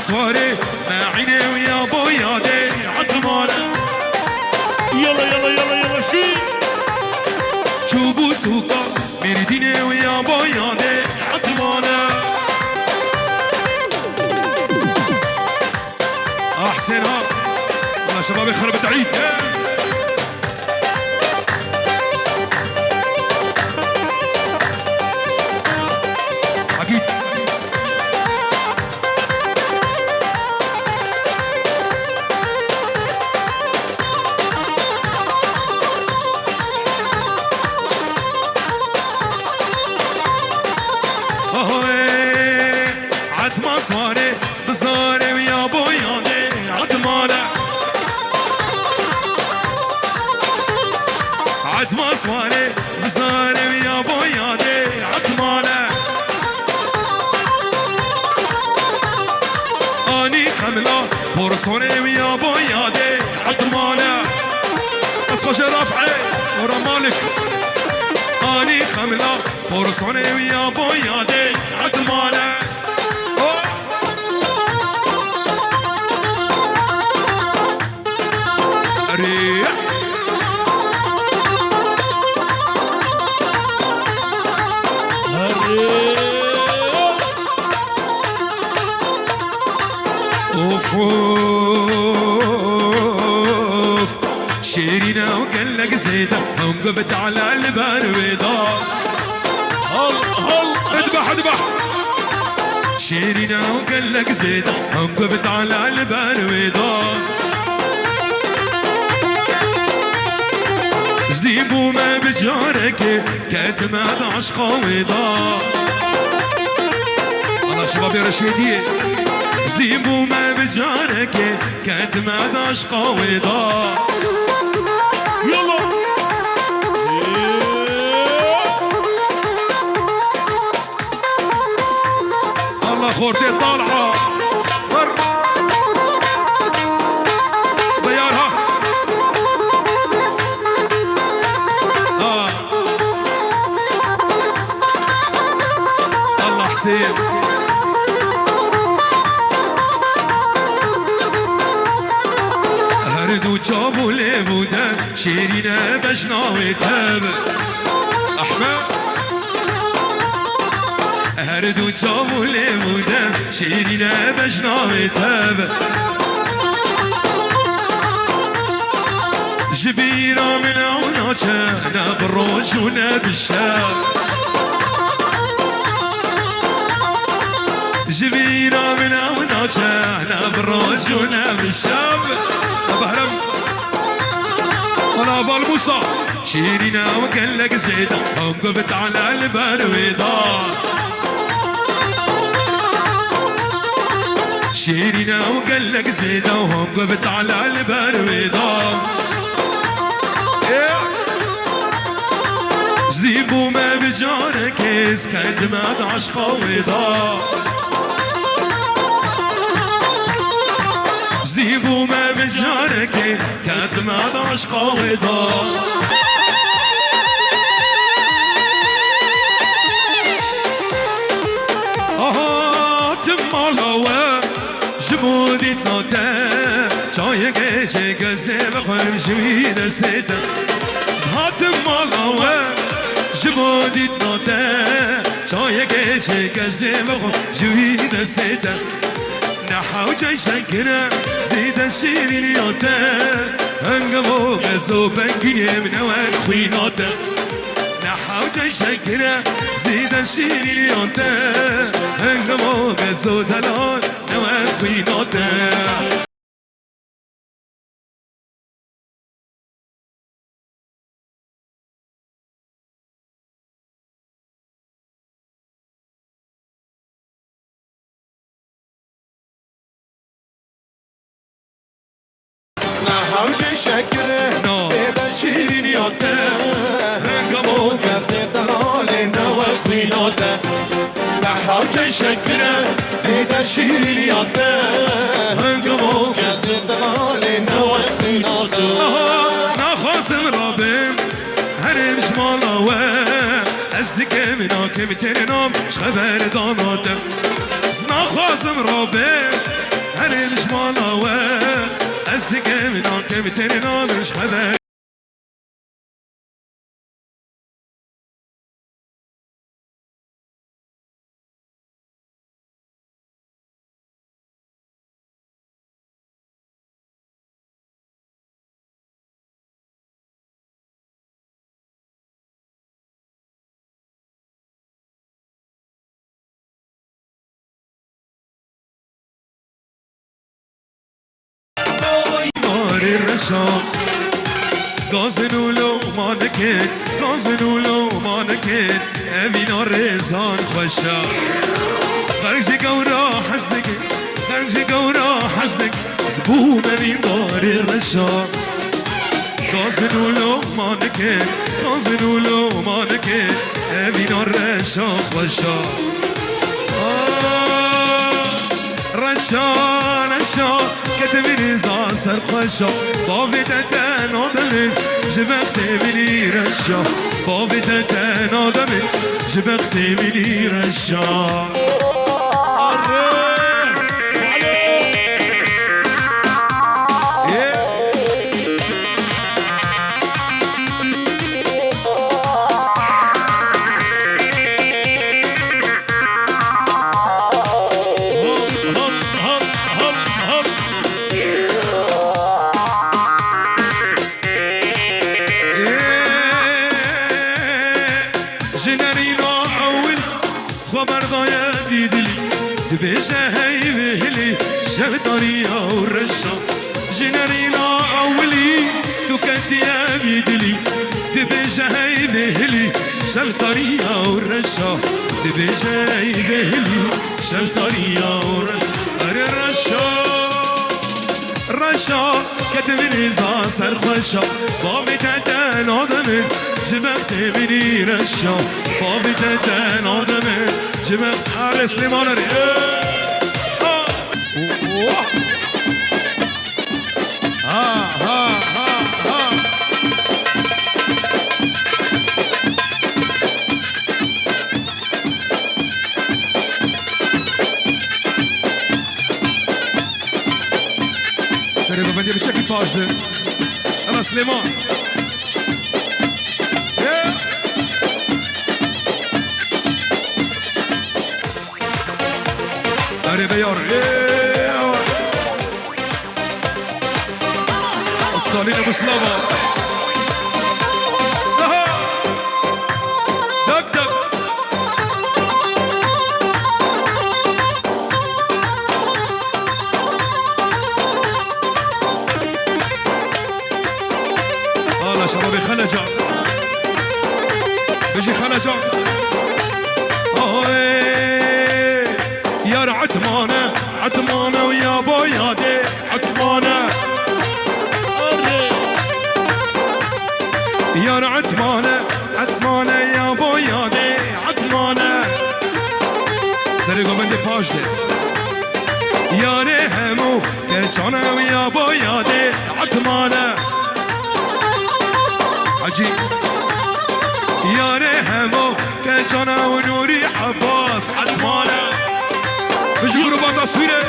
صواري ما عيني ويا بويادي عطمانة يلا يلا يلا يلا شي شوبو سوقا مرديني ويا بويادي عطمانة أحسنها والله شباب خربت عيد أكيد عتما صاري بصاري ويا بويادي عتمانة عتما صاري بصاري ويا بويادي عتمانة اني خملة فرصوني ويا بويادي عتمانة اصبح رافعي ورا مالك اني خملة فرصوني ويا بويادي عتمانة ريح اوف اوف شيرينا وقال لك زيدة انقبت على البان بيضاء هل هل اذبح اذبح شيرينا وقال لك زيدة انقبت على البان بيضاء زديبو ما بجارك كاد ما عشقه وضاء الله شباب يا رشيدين زديبو ما بجارك كاد ما عشقه وضاء يلا الله خورتي طالعه طيارها الله حسين هردو جابوا لبودا شيرينا بجنا وتاب احمد هردو جابوا لبودا شيرينا بجنا وتاب جبيرة من عوناتنا بالروج ونا بالشاب جبيرة من عوناتنا بالروج ونا بالشاب بهرم ولا بالموسى شيرينا وقال لك زيدة انقبت على البان بيضاء شيرينا وقال لك زيدة وانقبت على البان بيضاء زديبو ما بجارك اسكت ما عشقه وضاء زديبو ما بجارك كاد ما عشقه وضاء تمالوا جمودي تنوتا شايك ايشك الزيب خير شوي دستيتا زهات مالوا جمودي تنوتا شايك ايشك الزيب خير شوي دستيتا نحاو جاي شكرا زيد الشير اليوتا انقبو غزو بنكني من وين خوينوتا نحاو جاي شكرا زيد الشير اليوتا انقبو غزو دلون نوين خوينوتا حوجي شكره إذا شيرين يوتا هنقمو قصيد لنا وقوينوتا حوجي شكره إذا شيرين يوتا هنقمو قصيد لنا وقوينوتا نخوصم رابم هرمش مالاوه ازدك مناك مترنام شخبر داناتم نخوصم رابم شعري مش مالاوه أصدق من كم ترنا مش خبر الرشاق غازنولو ما نكن غازنولو ما نكن امين الرزان خوشا خرج قورا حزنك خرج قورا حزنك زبون من دار الرشاق غازنولو ما نكن غازنولو ما نكن امين الرشاق خوشا رشا رشا كتب رزا سرخشا بابتتن آدم جبخت مني رشا بابتتن آدم جبخت مني رشا شبطريا ورشا جنرينا أولي تكنت يا بيدلي دبجاي بهلي شبطريا ورشا دبجاي بهلي شبطريا ورشا رشا كتب نزا سرخشا بابي تتن آدم جبخت مني رشا بابي تتن آدم جبخت حارس لمان سريبا بدي بشكل فاجد أنا سليمان أريبا يار أسطالين أبو سلامة دق دق هلا شبابي خلجة بيجي خلجة يا عتمانة عتمانة ويا بويادي عتمانة يا عتمانة عتمانة يا بويادي عتمانة سرقوا من دي فاجدة يا ريهمو كجانا ويا بويادي عتمانة عجيب يا ريهمو كجانا ونوري عباس عتمانة بيجي جروبا تصويره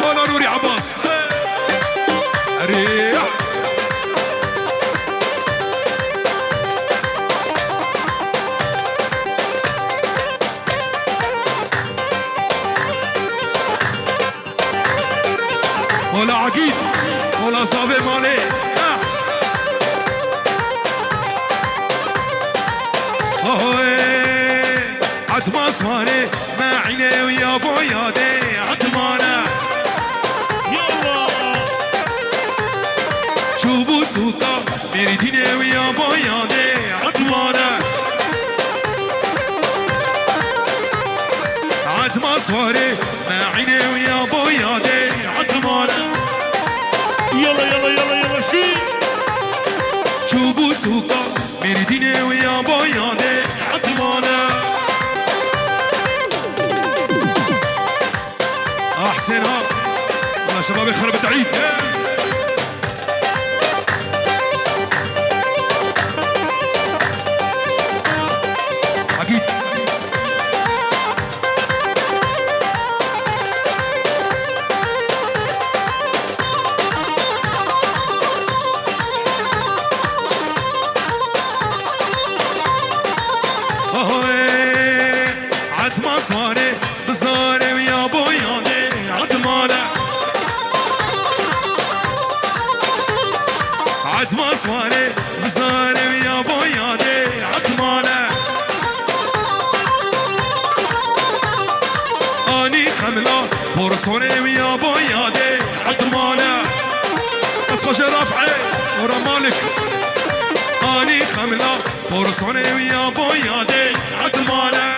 ولا نوري عباس ريح ولا عقيد ولا صافي مالي عتماس مالي ما عيني ويا بويادي عتمانة يلا شوفوا سوقا ميرديني ويا بويادي عتمانة عتماس مالي ما عيني ويا بويادي عتمانة يلا يلا يلا يلا شي شوفوا سوقا ميرديني ويا بويادي عتمانة أحسن ها والله شباب خربت عيد أكيد سواره بزاره ويا بوياده عدمانه عدما سواره بزاره ويا بوياده عدمانه اني خملا فرسونه ويا بوياده عدمانه اسخش رافعه ورا مالك اني خملا فرسونه ويا بوياده عدمانه